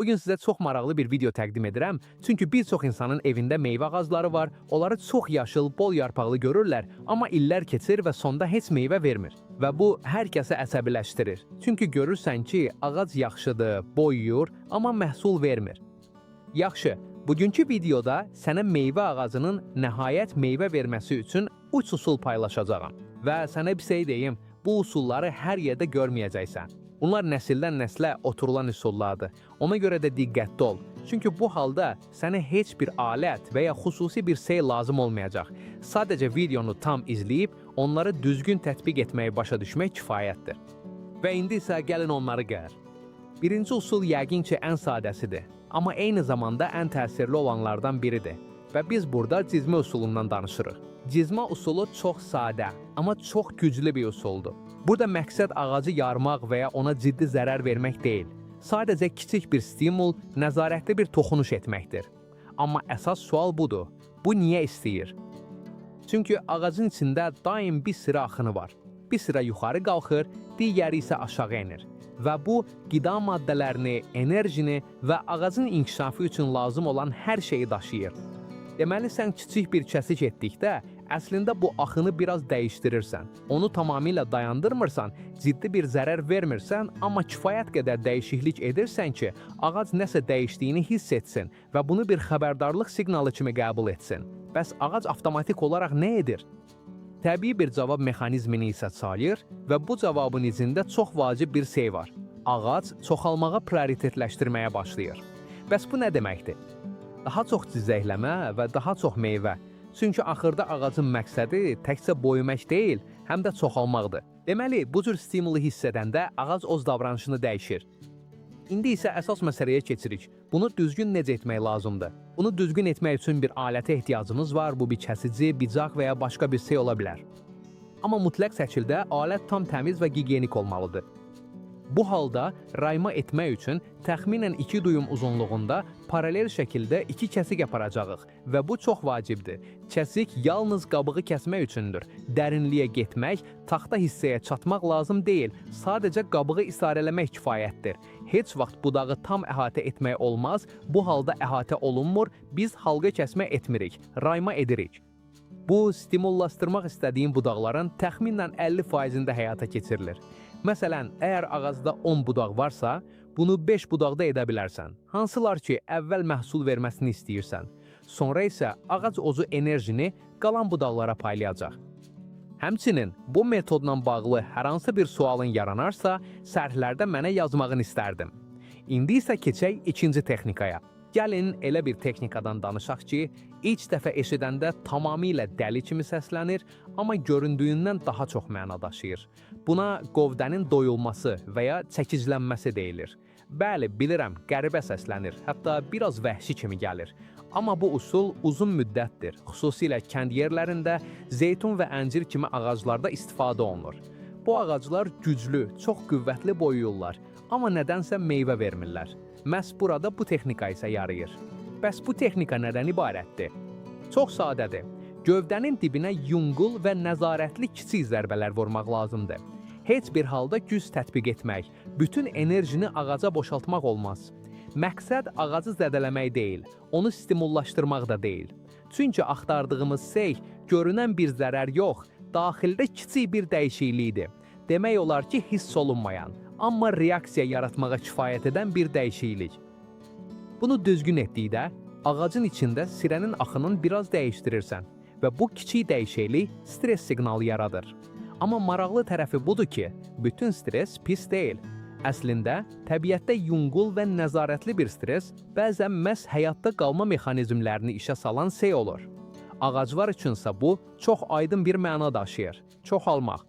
Bugün sizə çox maraqlı bir video təqdim edirəm. Çünki bir çox insanın evində meyvə ağacları var. Onları çox yaşıl, bol yarpaqlı görürlər, amma illər keçir və sonda heç meyvə vermir. Və bu hər kəsi əsəbiləşdirir. Çünki görürsən ki, ağac yaxşıdır, boyuyur, amma məhsul vermir. Yaxşı, bugünkü videoda sənə meyvə ağacının nəhayət meyvə verməsi üçün 3 usul paylaşacağam. Və sənə bir şey deyim, bu usulları hər yerdə görməyəcəksən. Bunlar nəsildən nəslə oturulan üsullardır. Ona görə də diqqətli ol. Çünki bu halda sənə heç bir alət və ya xüsusi bir şey lazım olmayacaq. Sadəcə videonu tam izləyib, onları düzgün tətbiq etməyi başa düşmək kifayətdir. Və indi isə gəlin onları gör. Birinci usul yəqin ki ən sadəsidir. Amma eyni zamanda ən təsirli olanlardan biridir. Və biz burada cizmə usulundan danışırıq. Cizmə usulu çox sadə, amma çox güclü bir usuldur. Burada məqsəd ağacı yarmaq və ya ona ciddi zərər vermək deyil. Sadəcə kiçik bir stimul, nəzarətli bir toxunuş etməkdir. Amma əsas sual budur. Bu niyə istəyir? Çünki ağacın içində daim bir sıra axını var. Bir sıra yuxarı qalxır, digəri isə aşağı enir. Və bu, qida maddələrini, enerjini və ağacın inkişafı üçün lazım olan hər şeyi daşıyır. Deməli, sən kiçik bir kəsik etdikdə, əslində bu axını biraz dəyişdirirsən. Onu tamamilə dayandırmırsan, ciddi bir zərər vermirsən, amma kifayət qədər dəyişiklik edirsən ki, ağac nəsə dəyişdiyini hiss etsin və bunu bir xəbərdarlıq siqnalı kimi qəbul etsin. Bəs ağac avtomatik olaraq nə edir? Təbii bir cavab mexanizmini isə çalır və bu cavabın içində çox vacib bir şey var. Ağac çoxalmağa prioritetləşdirməyə başlayır. Bəs bu nə deməkdir? Daha çox cizəkləmə və daha çox meyvə. Çünki axırda ağacın məqsədi təkcə böyümək deyil, həm də çoxalmaqdır. Deməli, bu cür stimulu hiss edəndə ağac öz davranışını dəyişir. İndi isə əsas məsələyə keçirik. Bunu düzgün necə etmək lazımdır? Bunu düzgün etmək üçün bir alətə ehtiyacımız var. Bu bir kəsici, bicaq və ya başqa bir şey ola bilər. Amma mütləq şəkildə alət tam təmiz və gigiyenik olmalıdır. Bu halda rayma etmək üçün təxminən 2 düyüm uzunluğunda paralel şəkildə 2 kəsik aparacağıq və bu çox vacibdir. Kəsik yalnız qabığı kəsmək üçündür. Dərinliyə getmək, taxta hissəyə çatmaq lazım deyil. Sadəcə qabığı isarələmək kifayətdir. Heç vaxt budağı tam əhatə etmək olmaz. Bu halda əhatə olunmur, biz halqa kəsmə etmirik, rayma edirik. Bu, stimullaşdırmaq istədiyin budaqların təxminən 50%-də həyata keçirilir. Məsələn, əgər ağacda 10 budaq varsa, bunu 5 budaqda edə bilərsən. Hansılar ki, əvvəl məhsul verməsini istəyirsən. Sonra isə ağac ozu enerjini qalan budaqlara paylayacaq. Həmçinin, bu metodla bağlı hər hansı bir sualın yaranarsa, sərhlərdə mənə yazmağını istərdim. İndi isə keçək ikinci texnikaya. Gəlin elə bir texnikadan danışaq ki, ilk dəfə eşidəndə tamamilə dəli kimi səslənir, amma göründüyündən daha çox məna daşıyır. Buna qovdənin doyulması və ya çəkiclənməsi deyilir. Bəli, bilirəm, qəribə səslənir, hətta biraz vəhşi kimi gəlir. Amma bu usul uzun müddətdir, xüsusilə kənd yerlərində zeytun və əncir kimi ağaclarda istifadə olunur. Bu ağaclar güclü, çox qüvvətli boyuyurlar, amma nədənsə meyvə vermirlər. Məhz burada bu texnika isə yarayır. Bəs bu texnika nədən ibarətdir? Çox sadədir. Gövdənin dibinə yüngül və nəzarətli kiçik zərbələr vurmaq lazımdır. Heç bir halda güc tətbiq etmək, bütün enerjini ağaca boşaltmaq olmaz. Məqsəd ağacı zədələmək deyil, onu stimullaşdırmaq da deyil. Çünki axtardığımız şey görünən bir zərər yox, daxildə kiçik bir dəyişiklikdir. Demək olar ki, hiss olunmayan, amma reaksiya yaratmağa kifayət edən bir dəyişiklik. Bunu düzgün etdikdə, ağacın içində sirənin axının biraz dəyişdirirsən və bu kiçik dəyişiklik stres siqnalı yaradır. Amma maraqlı tərəfi budur ki, bütün stres pis deyil. Əslində, təbiətdə yüngül və nəzarətli bir stres bəzən məhz həyatda qalma mexanizmlərini işə salan şey olur. Ağaclar üçünsə bu, çox aydın bir məna daşıyır, çoxalmaq.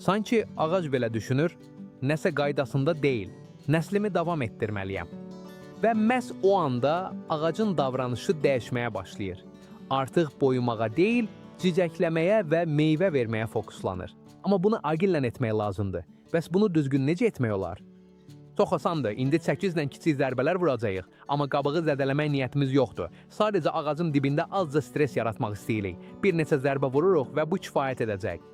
Sanki ağac belə düşünür, nəsə qaydasında deyil, nəslimi davam etdirməliyəm. Və məhz o anda ağacın davranışı dəyişməyə başlayır. Artıq boyumağa deyil, cicəkləməyə və meyvə verməyə fokuslanır. Amma bunu agillə etmək lazımdır. Bəs bunu düzgün necə etmək olar? Çox asandır, indi çəkizlə kiçik zərbələr vuracağıq, amma qabığı zədələmək niyyətimiz yoxdur. Sadəcə ağacın dibində azca stres yaratmaq istəyirik. Bir neçə zərbə vururuq və bu kifayət edəcək.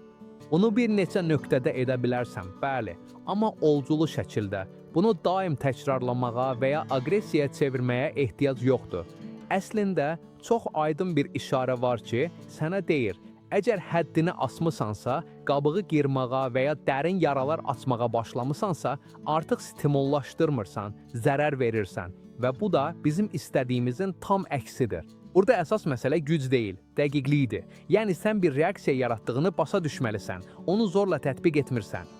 Onu bir neçə nöqtədə edə bilərsən, bəli, amma olculu şəkildə. Bunu daim təkrarlamağa və ya aqressiyaya çevirməyə ehtiyac yoxdur. Əslində, çox aydın bir işarə var ki, sənə deyir, əgər həddini asmısansa, qabığı qırmağa və ya dərin yaralar açmağa başlamısansa, artıq stimullaşdırmırsan, zərər verirsən və bu da bizim istədiyimizin tam əksidir. Burada əsas məsələ güc deyil, dəqiqlikdir. Yəni sən bir reaksiya yaratdığını başa düşməlisən, onu zorla tətbiq etmirsən.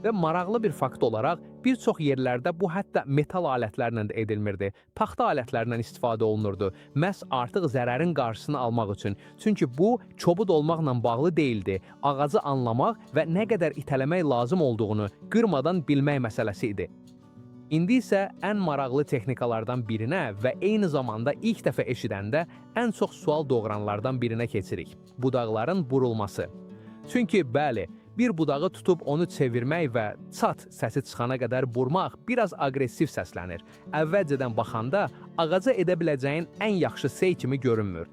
Və maraqlı bir fakt olaraq, bir çox yerlərdə bu hətta metal alətlərlə də edilmirdi, taxta alətlərlə istifadə olunurdu, məhz artıq zərərin qarşısını almaq üçün. Çünki bu, çobud olmaqla bağlı deyildi, ağacı anlamaq və nə qədər itələmək lazım olduğunu qırmadan bilmək məsələsi idi. İndi isə ən maraqlı texnikalardan birinə və eyni zamanda ilk dəfə eşidəndə ən çox sual doğuranlardan birinə keçirik. Budaqların burulması. Çünki bəli, bir budağı tutub onu çevirmək və çat səsi çıxana qədər burmaq biraz aqressiv səslənir. Əvvəlcədən baxanda ağaca edə biləcəyin ən yaxşı sey kimi görünmür.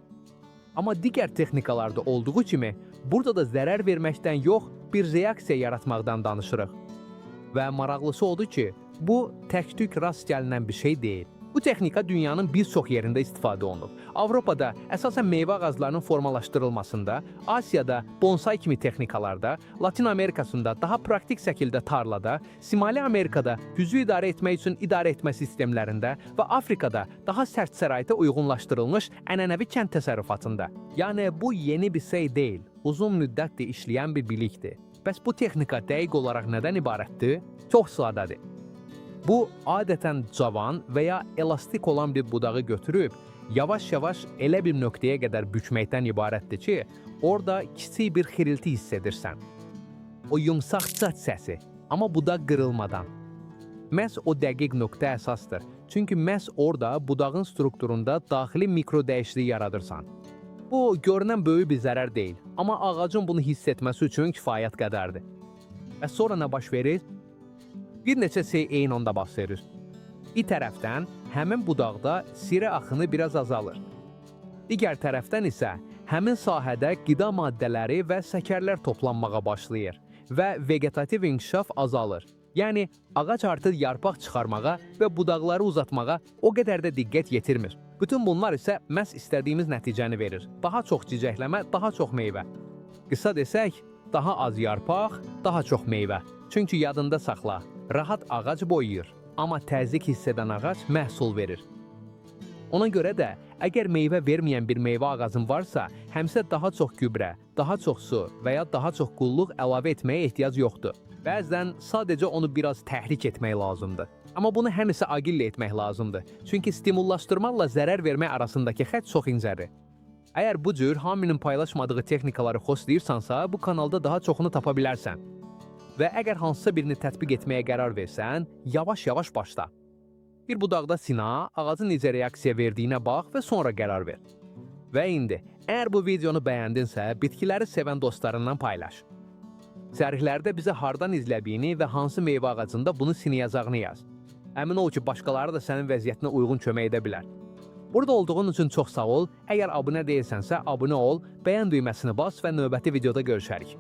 Amma digər texnikalarda olduğu kimi, burada da zərər verməkdən yox, bir reaksiya yaratmaqdan danışırıq. Və maraqlısı odur ki, bu tək-tük rast gəlinən bir şey deyil. Bu texnika dünyanın bir çox yerində istifadə olunub. Avropada əsasən meyvə ağaclarının formalaşdırılmasında, Asiyada bonsai kimi texnikalarda, Latin Amerikasında daha praktik şəkildə tarlada, Şimali Amerikada gücü idarə etmək üçün idarə etmə sistemlərində və Afrikada daha sərt şəraitə uyğunlaşdırılmış ənənəvi kənd təsərrüfatında. Yəni bu yeni bir şey deyil, uzun müddətdir işləyən bir bilikdir. Bəs bu texnika dəqiq olaraq nədən ibarətdir? Çox sadədir. Bu, adətən cavan və ya elastik olan bir budağı götürüb, yavaş-yavaş elə bir nöqtəyə qədər bükməkdən ibarətdir ki, orada kiçik bir xirilti hiss edirsən. O yumsaq çat səsi, amma budaq qırılmadan. Məhz o dəqiq nöqtə əsasdır. Çünki məhz orada budağın strukturunda daxili mikro dəyişiklik yaradırsan. Bu, görünən böyük bir zərər deyil, amma ağacın bunu hiss etməsi üçün kifayət qədərdir. Və sonra nə baş verir? Bir neçə şey eyni anda baş verir. Bir tərəfdən, həmin budaqda sirə axını biraz azalır. Digər tərəfdən isə, həmin sahədə qida maddələri və şəkərlər toplanmağa başlayır və vegetativ inkişaf azalır. Yəni, ağac artıq yarpaq çıxarmağa və budaqları uzatmağa o qədər də diqqət yetirmir. Bütün bunlar isə məhz istədiyimiz nəticəni verir. Daha çox cicəkləmə, daha çox meyvə. Qısa desək, daha az yarpaq, daha çox meyvə. Çünki yadında saxla, rahat ağac boyuyur, amma təzyiq hiss edən ağac məhsul verir. Ona görə də, əgər meyvə verməyən bir meyvə ağacın varsa, həmsə daha çox gübrə, daha çox su və ya daha çox qulluq əlavə etməyə ehtiyac yoxdur. Bəzən sadəcə onu biraz təhrik etmək lazımdır. Amma bunu həmişə aqillə etmək lazımdır. Çünki stimullaşdırmaqla zərər vermək arasındakı xətt çox incədir. Əgər bu cür hamının paylaşmadığı texnikaları xoşlayırsansa, bu kanalda daha çoxunu tapa bilərsən. Və əgər hansısa birini tətbiq etməyə qərar versən, yavaş-yavaş başla. Bir budaqda sina, ağacın necə reaksiya verdiyinə bax və sonra qərar ver. Və indi, əgər bu videonu bəyəndinsə, bitkiləri sevən dostlarından paylaş. Şərhlərdə bizə hardan izlədiyini və hansı meyvə ağacında bunu siniyəcağını yaz. Əmin ol ki, başqaları da sənin vəziyyətinə uyğun kömək edə bilər. Burada olduğun üçün çox sağ ol. Əgər abunə deyilsənsə, abunə ol, bəyən düyməsini bas və növbəti videoda görüşərik.